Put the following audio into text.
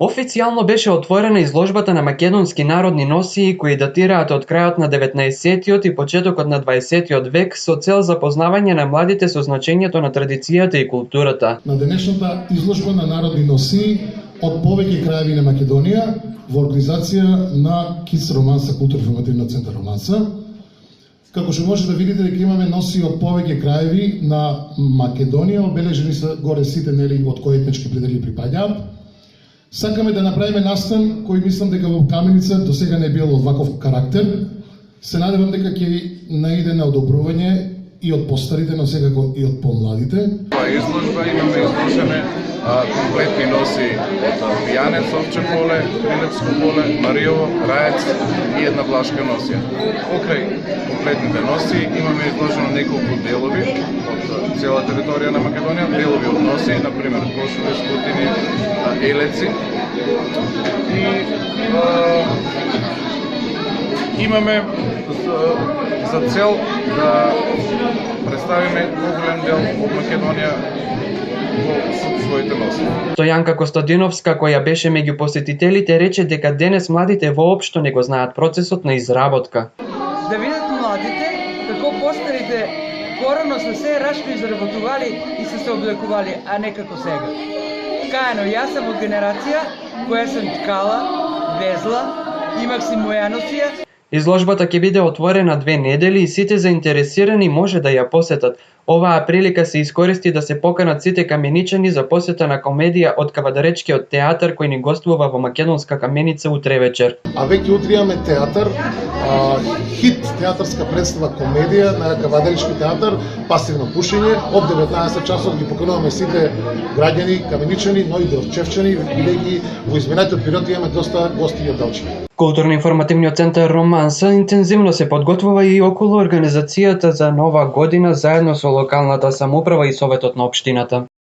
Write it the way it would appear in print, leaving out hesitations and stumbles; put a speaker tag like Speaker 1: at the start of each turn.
Speaker 1: Официјално беше отворена изложбата на македонски народни носии кои датираат од крајот на 19-тиот и почетокот на 20-тиот век со цел запознавање на младите со значењето на традицијата и културата.
Speaker 2: На денешната изложба на народни носии од повеќе краеви на Македонија во организација на КИЦ Романса, културно-информативна центар Романса. Како што може да видите дека имаме носии од повеќе краеви на Македонија, обележени се горе сите нели од кои етнички предели припаѓаат. Сакаме да направиме настан кој мислам дека во Каменица досега не бил од ваков карактер. Се надевам дека ќе наиде на одобрување и од постарите, но секако и од помладите.
Speaker 3: Ова изложба имаме изложене комплетни носи од Пијанец, Овче поле, Крилевско поле, Мариово, Раец и една влашка носија. Покрај комплетните носи имаме изложено неколку делови од цела територија на Македонија, делови од носи, например кошови, скутини, елеци. И имаме за цел да представиме поголем дел од Македонија во своите носи.
Speaker 1: Стојанка Костадиновска, која беше меѓу посетителите, рече дека денес младите воопшто не го знаат процесот на изработка.
Speaker 4: Да видат младите како постарите порано се рашко изработували и се облекували, а не како сега. Кајано, јас сум од генерација која сум ткала, везла, имах си моја носија.
Speaker 1: Изложбата ќе биде отворена 2 недели и сите заинтересирани може да ја посетат. Оваа прилика се искористи да се поканат сите каменичани за посета на комедија од Кавадаречкиот театар кој ни гостува во македонска Каменица утре вечер.
Speaker 2: А веќе утре имаме театар, хит театарска представа комедија на Кавадаречки театар, Пасивно пушење. Од 19 часот ги покануваме сите граѓани, каменичани, но и дорчевчани, бидејќи во изминатиот период имаме доста гости и оддалчи.
Speaker 1: Културно-информативниот центар Романса интензивно се подготвува и околу организацијата за Нова година заедно со локалната самоуправа и Советот на општината.